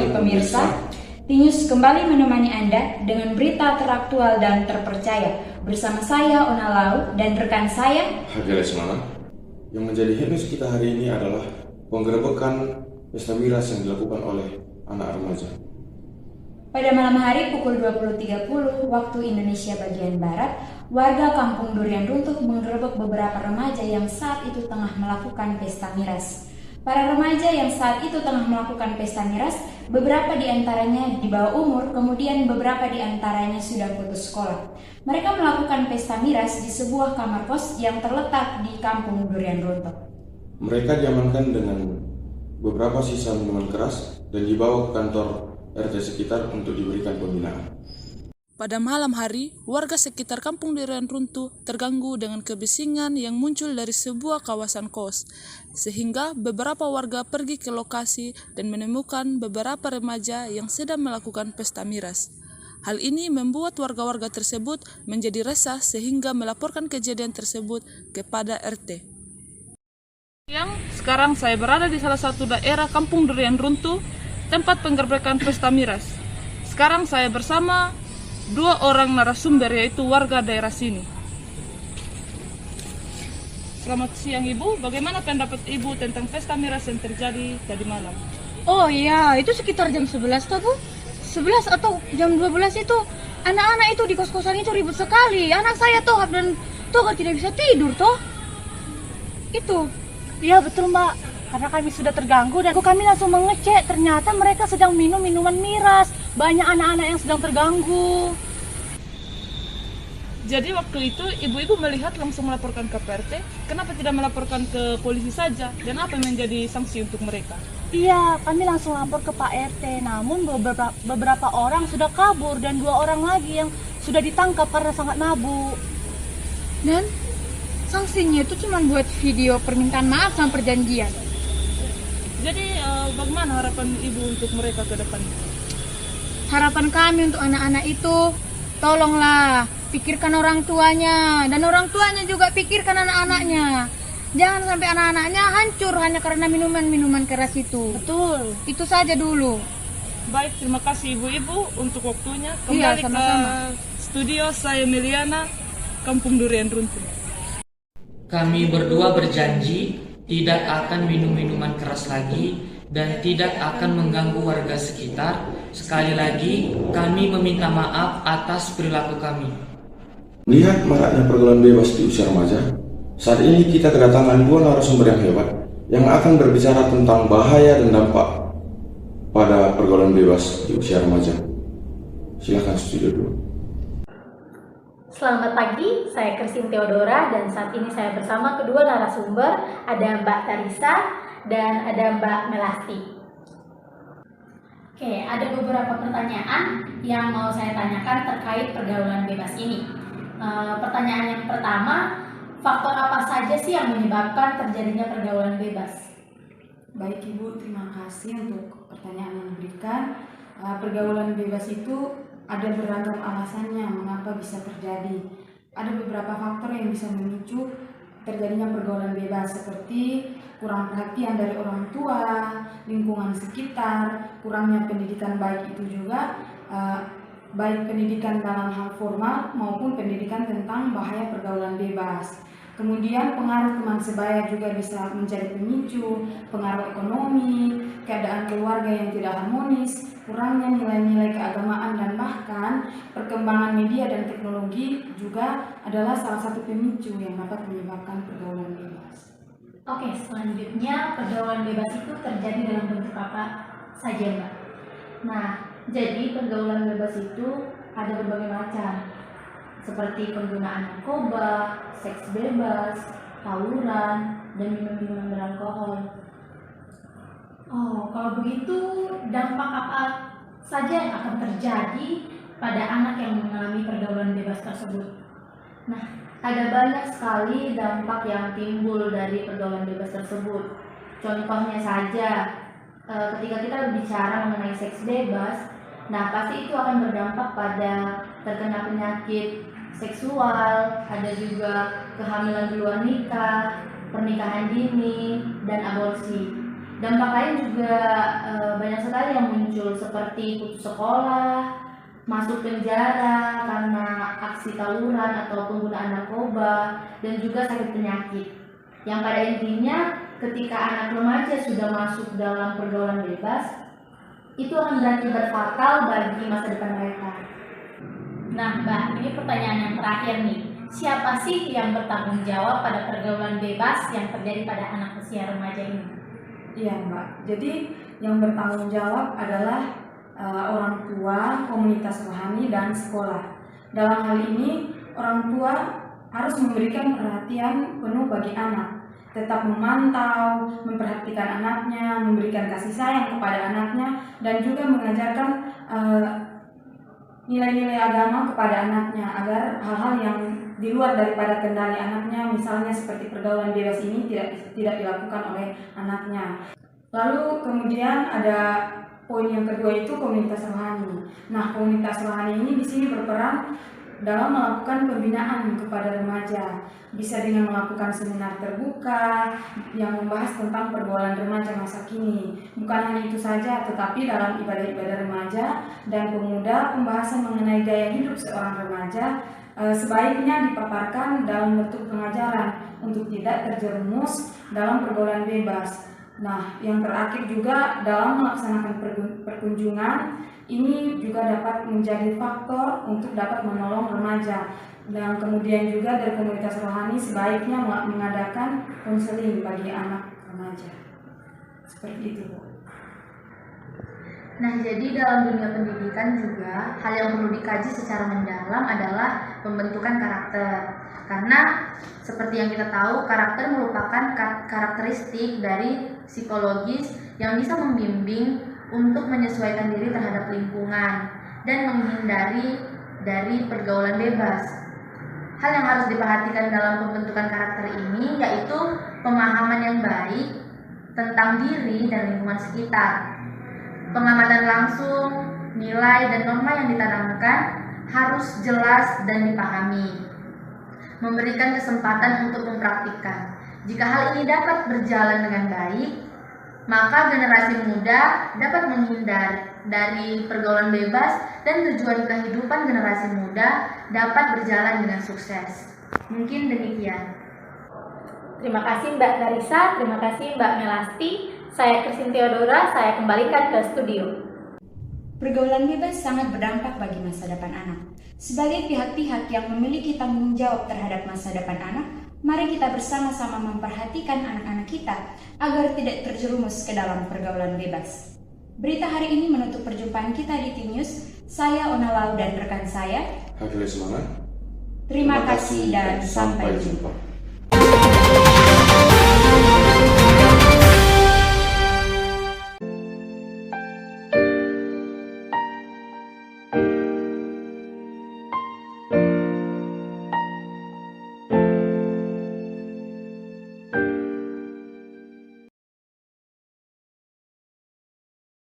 pagi pemirsa. Tinus kembali menemani Anda dengan berita teraktual dan terpercaya. Bersama saya Ona Lau dan rekan saya Hagia Lesmana. Yang menjadi headlines kita hari ini adalah penggerebekan pesta miras yang dilakukan oleh anak remaja. pada malam hari pukul 20.30 waktu Indonesia bagian Barat, warga Kampung Durian Runtuh menggerebek beberapa remaja yang saat itu tengah melakukan pesta miras. Para remaja yang saat itu tengah melakukan pesta miras, beberapa di antaranya di bawah umur, kemudian beberapa di antaranya sudah putus sekolah. Mereka melakukan pesta miras di sebuah kamar kos yang terletak di Kampung Durian Runtuh. Mereka diamankan dengan beberapa sisa minuman keras dan dibawa ke kantor RT sekitar untuk diberikan pembinaan. Pada malam hari, warga sekitar Kampung Durian Runtuh terganggu dengan kebisingan yang muncul dari sebuah kawasan kos, sehingga beberapa warga pergi ke lokasi dan menemukan beberapa remaja yang sedang melakukan pesta miras. Hal ini membuat warga-warga tersebut menjadi resah sehingga melaporkan kejadian tersebut kepada RT. Sekarang saya berada di salah satu daerah Kampung Durian Runtuh, tempat penggerebekan pesta miras. Sekarang saya bersama dua orang narasumber, yaitu warga daerah sini. Selamat siang Ibu, bagaimana pendapat Ibu tentang pesta miras yang terjadi tadi malam? Oh iya, itu sekitar jam 11 toh Bu? 11 atau jam 12 itu anak-anak itu di kos-kosan itu ribut sekali. Anak saya toh dan Togar tidak bisa tidur toh. Itu. Iya betul Mbak, karena kami sudah terganggu dan kami langsung mengecek, ternyata mereka sedang minum minuman miras. Banyak anak-anak yang sedang terganggu. Jadi waktu itu ibu-ibu melihat langsung melaporkan ke PRT, kenapa tidak melaporkan ke polisi saja? Dan apa yang menjadi sanksi untuk mereka? Iya, kami langsung lapor ke Pak RT, namun beberapa orang sudah kabur dan 2 orang lagi yang sudah ditangkap karena sangat mabuk. Dan sanksinya itu cuma buat video permintaan maaf sama perjanjian. Jadi bagaimana harapan ibu untuk mereka ke depan? Harapan kami untuk anak-anak itu, tolonglah pikirkan orang tuanya, dan orang tuanya juga pikirkan anak-anaknya. Jangan sampai anak-anaknya hancur hanya karena minuman-minuman keras itu. Betul. Itu saja dulu. Baik, terima kasih ibu-ibu untuk waktunya. Iya, Kembali sama-sama. ke studio, saya Meliana, Kampung Durian Runtuh. Kami berdua berjanji tidak akan minum minuman keras lagi dan tidak akan mengganggu warga sekitar. Sekali lagi, kami meminta maaf atas perilaku kami. Melihat maraknya pergaulan bebas di usia remaja, saat ini kita kedatangan dua narasumber yang hebat yang akan berbicara tentang bahaya dan dampak pada pergaulan bebas di usia remaja. Silakan studio dulu. Selamat pagi, saya Christine Theodora dan saat ini saya bersama kedua narasumber, ada Mbak Tarisa dan ada Mbak Melasti. Oke, ada beberapa pertanyaan yang mau saya tanyakan terkait pergaulan bebas ini. Pertanyaan yang pertama, faktor apa saja sih yang menyebabkan terjadinya pergaulan bebas? Baik Ibu, terima kasih untuk pertanyaan yang diberikan. Pergaulan bebas itu ada beragam alasannya mengapa bisa terjadi. Ada beberapa faktor yang bisa memicu terjadinya pergaulan bebas seperti kurang perhatian dari orang tua, lingkungan sekitar, kurangnya pendidikan baik itu juga baik pendidikan dalam hal formal maupun pendidikan tentang bahaya pergaulan bebas. Kemudian pengaruh teman sebaya juga bisa menjadi pemicu, pengaruh ekonomi, keadaan keluarga yang tidak harmonis, kurangnya nilai-nilai keagamaan dan bahkan perkembangan media dan teknologi juga adalah salah satu pemicu yang dapat menyebabkan pergaulan bebas. Oke, selanjutnya pergaulan bebas itu terjadi dalam bentuk apa saja Mbak? Nah, jadi pergaulan bebas itu ada berbagai macam, seperti penggunaan narkoba, seks bebas, tawuran, dan minum-minuman beralkohol. Oh, kalau begitu dampak apa saja yang akan terjadi pada anak yang mengalami pergaulan bebas tersebut? Nah, ada banyak sekali dampak yang timbul dari pergaulan bebas tersebut. Contohnya saja, ketika kita berbicara mengenai seks bebas, nah pasti itu akan berdampak pada terkena penyakit seksual, ada juga kehamilan di luar nikah, pernikahan dini, dan aborsi. Dampak lain juga banyak sekali yang muncul seperti putus sekolah, masuk penjara karena aksi tawuran atau penggunaan narkoba, dan juga sakit penyakit. Yang pada intinya ketika anak remaja sudah masuk dalam pergaulan bebas, itu akan berakibat fatal bagi masa depan mereka. Nah Mbak, ini pertanyaan yang terakhir nih. Siapa sih yang bertanggung jawab pada pergaulan bebas yang terjadi pada anak usia remaja ini? Iya Mbak, jadi yang bertanggung jawab adalah orang tua, komunitas rohani, dan sekolah. Dalam hal ini, orang tua harus memberikan perhatian penuh bagi anak, tetap memantau, memperhatikan anaknya, memberikan kasih sayang kepada anaknya, dan juga mengajarkan nilai-nilai agama kepada anaknya agar hal-hal yang di luar daripada kendali anaknya, misalnya seperti pergaulan bebas ini tidak dilakukan oleh anaknya. Lalu kemudian ada poin yang kedua itu komunitas rohani. Nah, komunitas rohani ini di sini berperan dalam melakukan pembinaan kepada remaja, bisa dengan melakukan seminar terbuka yang membahas tentang pergaulan remaja masa kini. Bukan hanya itu saja, tetapi dalam ibadah-ibadah remaja dan pemuda, pembahasan mengenai gaya hidup seorang remaja sebaiknya dipaparkan dalam bentuk pengajaran untuk tidak terjerumus dalam pergaulan bebas. Nah, yang terakhir juga dalam melaksanakan perkunjungan ini juga dapat menjadi faktor untuk dapat menolong remaja. Dan kemudian juga dari komunitas rohani sebaiknya mengadakan konseling bagi anak remaja. Seperti itu, Bu. Nah, jadi dalam dunia pendidikan juga hal yang perlu dikaji secara mendalam adalah pembentukan karakter. Karena seperti yang kita tahu, karakter merupakan karakteristik dari psikologis yang bisa membimbing untuk menyesuaikan diri terhadap lingkungan dan menghindari dari pergaulan bebas. Hal yang harus diperhatikan dalam pembentukan karakter ini yaitu pemahaman yang baik tentang diri dan lingkungan sekitar. Pengamatan langsung, nilai dan norma yang ditanamkan harus jelas dan dipahami. Memberikan kesempatan untuk mempraktikkan. Jika hal ini dapat berjalan dengan baik, maka generasi muda dapat menghindar dari pergaulan bebas dan tujuan kehidupan generasi muda dapat berjalan dengan sukses. Mungkin demikian. Terima kasih Mbak Darisa, terima kasih Mbak Melasti. Saya Christine Theodora, saya kembalikan ke studio. Pergaulan bebas sangat berdampak bagi masa depan anak. Sebagai pihak-pihak yang memiliki tanggung jawab terhadap masa depan anak, mari kita bersama-sama memperhatikan anak-anak kita agar tidak terjerumus ke dalam pergaulan bebas. Berita hari ini menutup perjumpaan kita di T-News. Saya Ona Lau dan rekan saya Hakile Semangat. Terima kasih dan sampai jumpa.